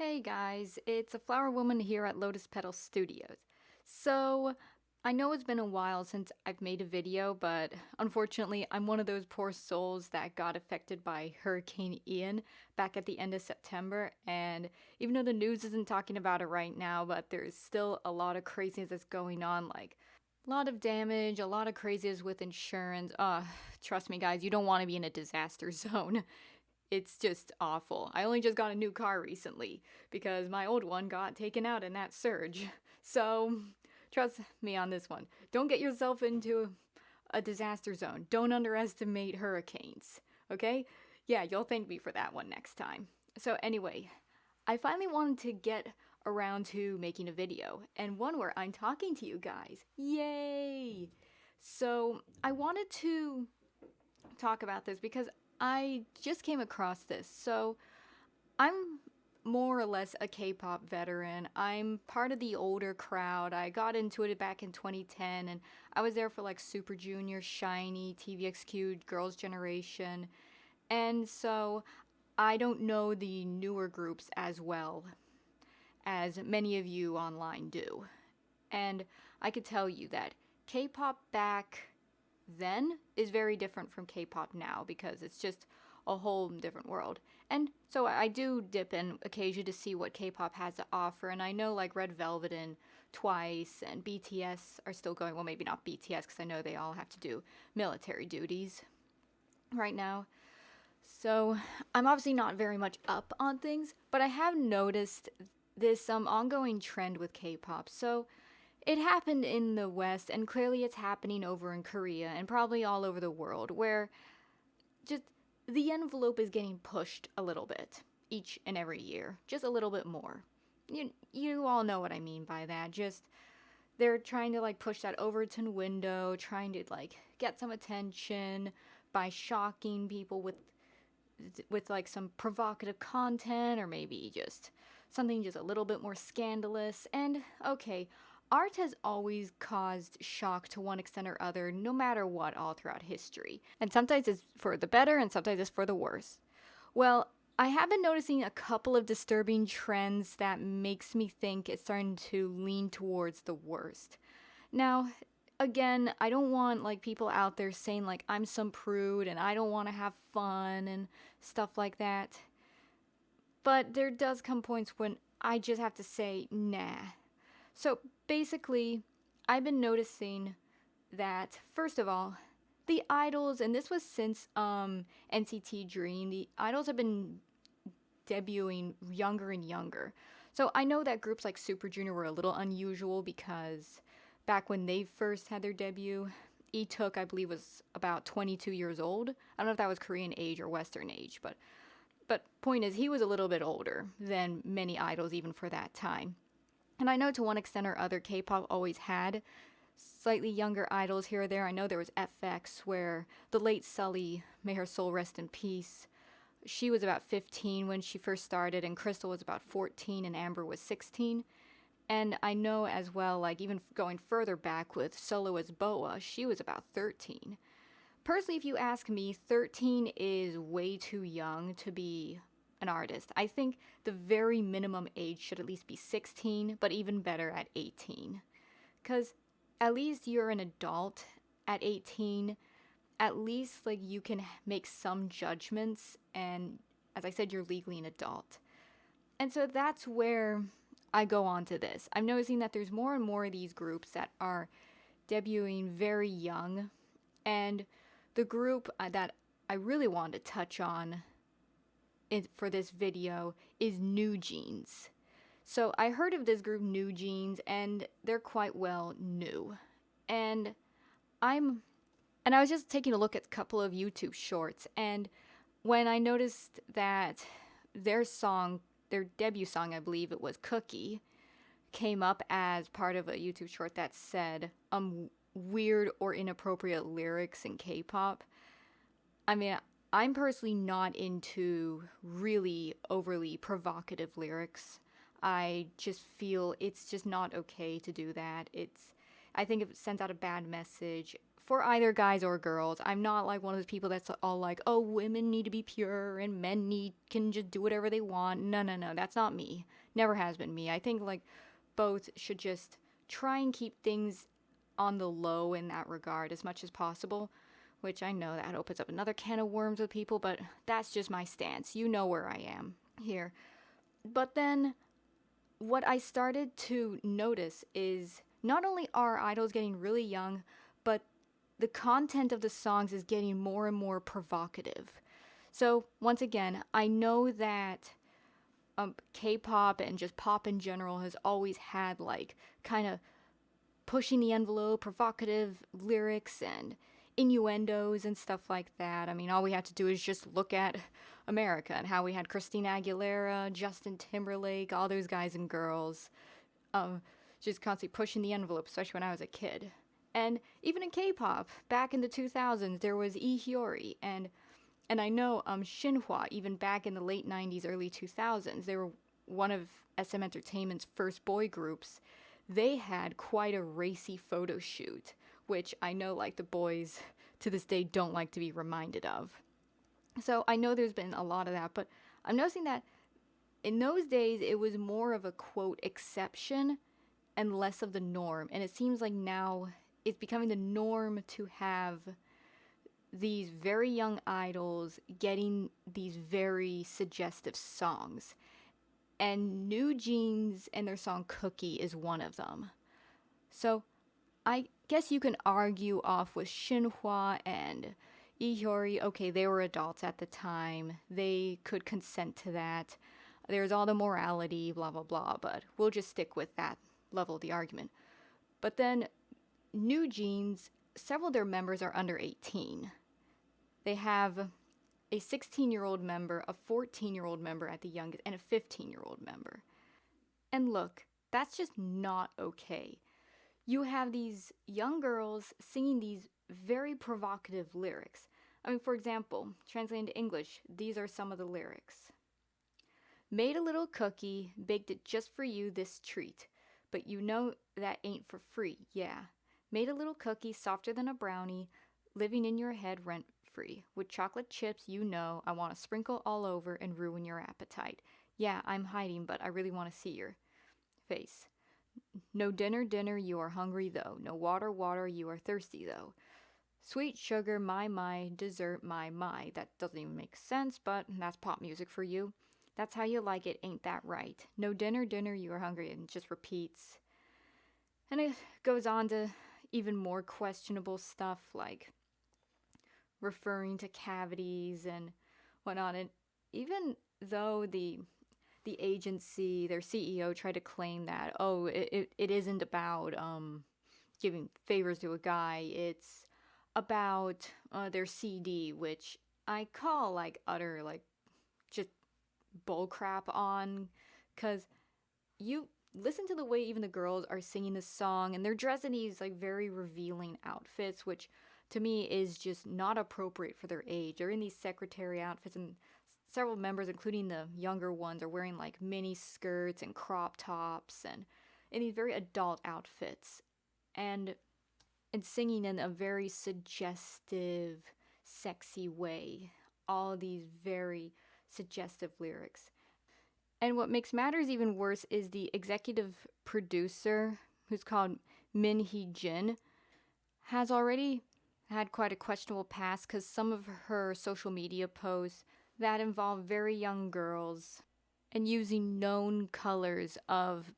Hey guys, it's a flower woman here at Lotus Petal Studios. So, I know it's been a while since I've made a video, but unfortunately, I'm one of those poor souls that got affected by Hurricane Ian back at the end of September. And even though the news isn't talking about it right now, but there's still a lot of craziness that's going on, like a lot of damage, a lot of craziness with insurance. Trust me, guys, you don't want to be in a disaster zone. It's just awful. I only just got a new car recently because my old one got taken out in that surge. So, trust me on this one. Don't get yourself into a disaster zone. Don't underestimate hurricanes, okay? Yeah, you'll thank me for that one next time. So, anyway, I finally wanted to get around to making a video, and one where I'm talking to you guys. Yay! So, I wanted to talk about this because I just came across this. So I'm more or less a K-pop veteran. I'm part of the older crowd. I got into it back in 2010 and I was there for like Super Junior, Shiny, TVXQ, Girls' Generation. And so I don't know the newer groups as well as many of you online do. And I could tell you that K-pop back then is very different from K-pop now because it's just a whole different world. And so I do dip in occasionally to see what K-pop has to offer, and I know like Red Velvet and Twice and BTS are still going. Well, maybe not BTS because I know they all have to do military duties right now. So I'm obviously not very much up on things, but I have noticed this ongoing trend with K-pop. So it happened in the West, and clearly it's happening over in Korea and probably all over the world, where just the envelope is getting pushed a little bit each and every year, just a little bit more. You all know what I mean by that. Just they're trying to like push that Overton window, trying to like get some attention by shocking people with like some provocative content or maybe just something just a little bit more scandalous. And okay, art has always caused shock to one extent or other, no matter what, all throughout history. And sometimes it's for the better and sometimes it's for the worse. Well, I have been noticing a couple of disturbing trends that makes me think it's starting to lean towards the worst. Now, again, I don't want like people out there saying like I'm some prude and I don't want to have fun and stuff like that. But there does come points when I just have to say nah. So basically, I've been noticing that first of all, the idols, and this was since NCT Dream, the idols have been debuting younger and younger. So I know that groups like Super Junior were a little unusual because back when they first had their debut, Took, I believe, was about 22 years old. I don't know if that was Korean age or Western age, but point is, he was a little bit older than many idols even for that time. And I know to one extent or other, K-pop always had slightly younger idols here or there. I know there was FX, where the late Sully, may her soul rest in peace, she was about 15 when she first started, and Crystal was about 14, and Amber was 16. And I know as well, like even going further back with soloist Boa, she was about 13. Personally, if you ask me, 13 is way too young to be an artist. I think the very minimum age should at least be 16, but even better at 18. Because at least you're an adult at 18. At least like you can make some judgments, and as I said, you're legally an adult. And so that's where I go on to this. I'm noticing that there's more and more of these groups that are debuting very young, and the group that I really wanted to touch on for this video is NewJeans. So I heard of this group NewJeans, and they're quite well new. And I'm and I was just taking a look at a couple of YouTube shorts, and when I noticed that their debut song, I believe it was Cookie, came up as part of a YouTube short that said weird or inappropriate lyrics in K-pop. I mean, I'm personally not into really overly provocative lyrics. I just feel it's just not okay to do that. I think it sends out a bad message for either guys or girls. I'm not like one of those people that's all like, oh, women need to be pure and men can just do whatever they want. No, no, no, that's not me. Never has been me. I think like both should just try and keep things on the low in that regard as much as possible, which I know that opens up another can of worms with people, but that's just my stance. You know where I am here. But then what I started to notice is not only are idols getting really young, but the content of the songs is getting more and more provocative. So, once again, I know that K-pop and just pop in general has always had like kind of pushing the envelope, provocative lyrics and innuendos and stuff like that. I mean, all we have to do is just look at America and how we had Christina Aguilera, Justin Timberlake, all those guys and girls just constantly pushing the envelope, especially when I was a kid. And even in K-pop, back in the 2000s, there was Hyori and I know Shinhwa, even back in the late 90s, early 2000s, they were one of SM Entertainment's first boy groups. They had quite a racy photo shoot, which I know like the boys to this day don't like to be reminded of. So I know there's been a lot of that, but I'm noticing that in those days it was more of a quote exception and less of the norm. And it seems like now it's becoming the norm to have these very young idols getting these very suggestive songs. And NewJeans and their song Cookie is one of them. So I guess you can argue off with Shinhwa and Hyori. Okay, they were adults at the time. They could consent to that. There's all the morality, blah, blah, blah. But we'll just stick with that level of the argument. But then NewJeans, several of their members are under 18. They have a 16-year-old member, a 14-year-old member at the youngest, and a 15-year-old member. And look, that's just not okay. You have these young girls singing these very provocative lyrics. I mean, for example, translated into English, these are some of the lyrics. Made a little cookie, baked it just for you, this treat. But you know that ain't for free, yeah. Made a little cookie softer than a brownie, living in your head rent free. With chocolate chips, you know, I want to sprinkle all over and ruin your appetite. Yeah, I'm hiding, but I really want to see your face. No dinner, dinner, you are hungry though. No water, water, you are thirsty though. Sweet sugar, my, dessert, my. That doesn't even make sense, but that's pop music for you. That's how you like it, ain't that right? No dinner, dinner, you are hungry, and it just repeats. And it goes on to even more questionable stuff like referring to cavities and whatnot. And even though the agency, their CEO, tried to claim that, oh, it isn't about giving favors to a guy, it's about their CD, which I call like utter like just bullcrap on, because you listen to the way even the girls are singing this song and they're dressed in these like very revealing outfits, which to me is just not appropriate for their age. They're in these secretary outfits, and several members, including the younger ones, are wearing like mini skirts and crop tops and in these very adult outfits and singing in a very suggestive, sexy way. All these very suggestive lyrics. And what makes matters even worse is the executive producer, who's called Min Hee Jin, has already had quite a questionable past because some of her social media posts that involve very young girls and using known colors of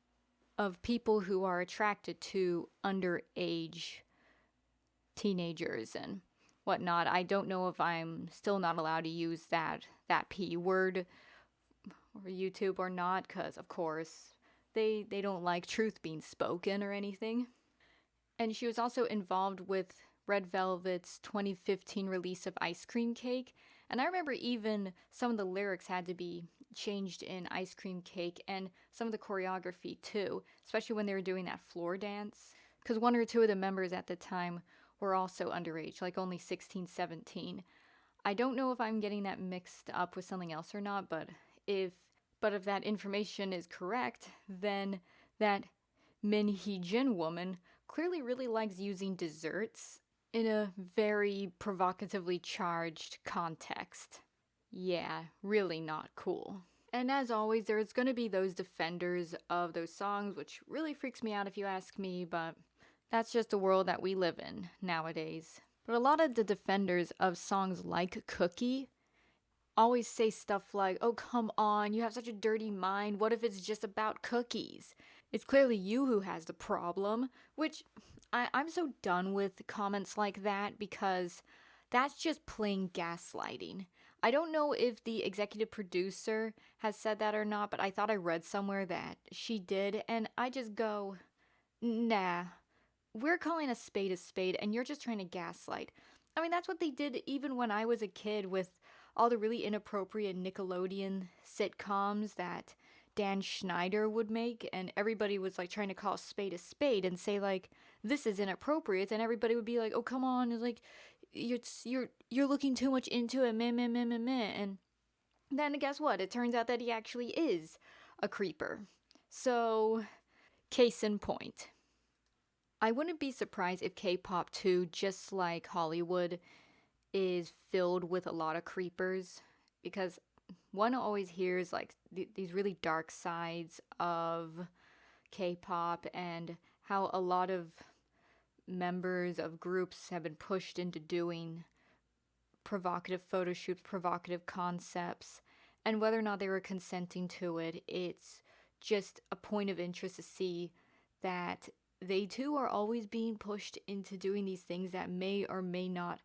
people who are attracted to underage teenagers and whatnot. I don't know if I'm still not allowed to use that P word or YouTube or not, because of course they don't like truth being spoken or anything. And she was also involved with Red Velvet's 2015 release of Ice Cream Cake, and I remember even some of the lyrics had to be changed in Ice Cream Cake and some of the choreography too, especially when they were doing that floor dance, because one or two of the members at the time were also underage, like only 16, 17. I don't know if I'm getting that mixed up with something else or not, but if that information is correct, then that Min Hee Jin woman clearly really likes using desserts in a very provocatively charged context. Yeah, really not cool. And as always, there's gonna be those defenders of those songs, which really freaks me out if you ask me, but that's just the world that we live in nowadays. But a lot of the defenders of songs like Cookie always say stuff like, oh, come on, you have such a dirty mind. What if it's just about cookies? It's clearly you who has the problem, which I'm so done with comments like that because that's just plain gaslighting. I don't know if the executive producer has said that or not, but I thought I read somewhere that she did, and I just go, nah, we're calling a spade, and you're just trying to gaslight. I mean, that's what they did even when I was a kid with all the really inappropriate Nickelodeon sitcoms that Dan Schneider would make, and everybody was like trying to call a spade and say like this is inappropriate, and everybody would be like, oh come on, it's like you're looking too much into it, meh meh meh meh meh, and then guess what? It turns out that he actually is a creeper. So, case in point. I wouldn't be surprised if K-pop too, just like Hollywood, is filled with a lot of creepers because one always hears like these really dark sides of K-pop and how a lot of members of groups have been pushed into doing provocative photo shoots, provocative concepts, and whether or not they were consenting to it, it's just a point of interest to see that they too are always being pushed into doing these things that may or may not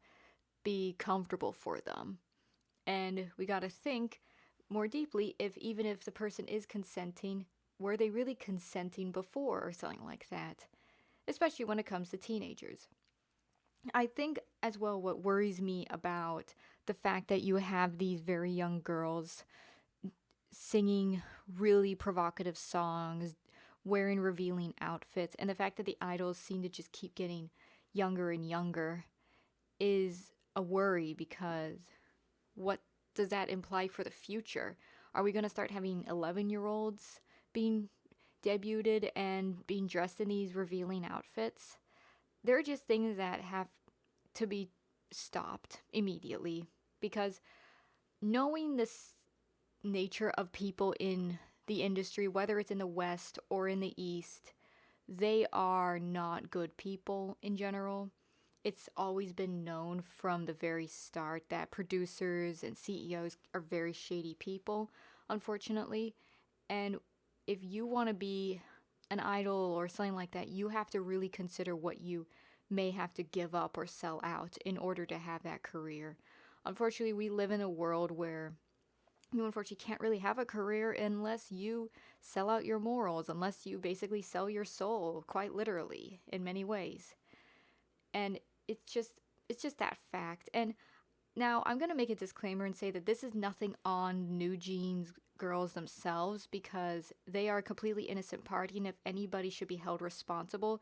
be comfortable for them. And we gotta think more deeply if even if the person is consenting, were they really consenting before or something like that? Especially when it comes to teenagers. I think as well what worries me about the fact that you have these very young girls singing really provocative songs, wearing revealing outfits, and the fact that the idols seem to just keep getting younger and younger is a worry because what does that imply for the future? Are we going to start having 11-year-olds being debuted and being dressed in these revealing outfits? There are just things that have to be stopped immediately because knowing this nature of people in the industry, whether it's in the West or in the East, they are not good people in general. It's always been known from the very start that producers and CEOs are very shady people, unfortunately. And if you want to be an idol or something like that, you have to really consider what you may have to give up or sell out in order to have that career. Unfortunately, we live in a world where you unfortunately can't really have a career unless you sell out your morals, unless you basically sell your soul, quite literally, in many ways. And it's just that fact. And now I'm going to make a disclaimer and say that this is nothing on NewJeans girls themselves because they are a completely innocent party, and if anybody should be held responsible,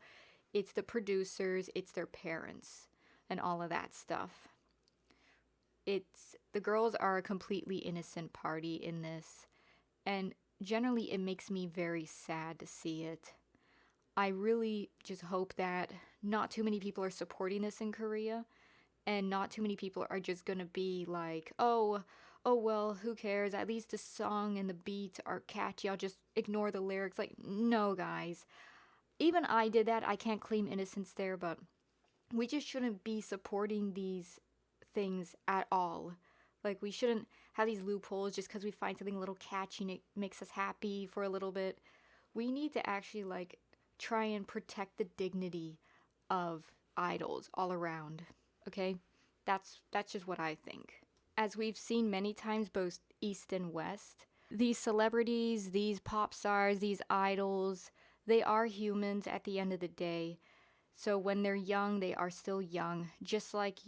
it's the producers, it's their parents, and all of that stuff. It's the girls are a completely innocent party in this, and generally it makes me very sad to see it. I really just hope that not too many people are supporting this in Korea and not too many people are just gonna be like, oh well, who cares? At least the song and the beats are catchy. I'll just ignore the lyrics. Like, no, guys. Even I did that. I can't claim innocence there, but we just shouldn't be supporting these things at all. Like, we shouldn't have these loopholes just because we find something a little catchy and it makes us happy for a little bit. We need to actually, like, try and protect the dignity of idols all around. Okay? That's just what I think. As we've seen many times, both East and West, these celebrities, these pop stars, these idols, they are humans at the end of the day. So when they're young, they are still young, just like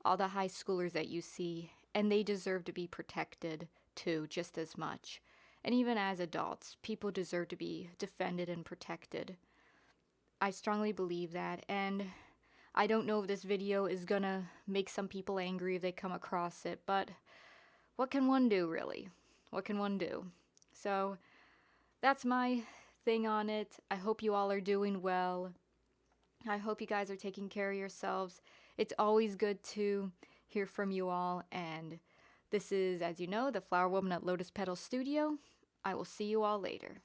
all the high schoolers that you see, and they deserve to be protected too, just as much. And even as adults, people deserve to be defended and protected. I strongly believe that, and I don't know if this video is gonna make some people angry if they come across it, but what can one do, really? What can one do? So, that's my thing on it. I hope you all are doing well. I hope you guys are taking care of yourselves. It's always good to hear from you all. And this is, as you know, the Flower Woman at Lotus Petal Studio. I will see you all later.